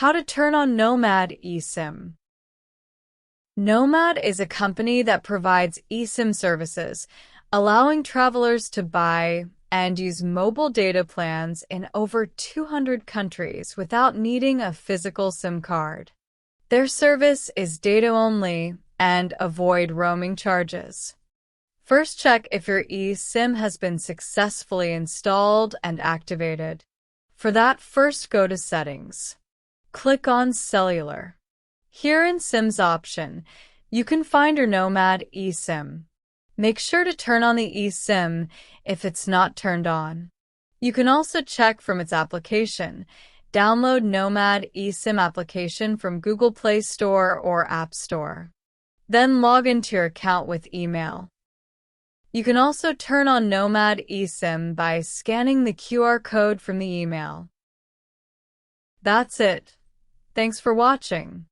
How to turn on Nomad eSIM. Nomad is a company that provides eSIM services, allowing travelers to buy and use mobile data plans in over 200 countries without needing a physical SIM card. Their service is data-only and avoid roaming charges. First, check if your eSIM has been successfully installed and activated. For that, first go to Settings. Click on Cellular. Here in SIMs option, you can find your Nomad eSIM. Make sure to turn on the eSIM if it's not turned on. You can also check from its application. Download Nomad eSIM application from Google Play Store or App Store. Then log into your account with email. You can also turn on Nomad eSIM by scanning the QR code from the email. That's it. Thanks for watching.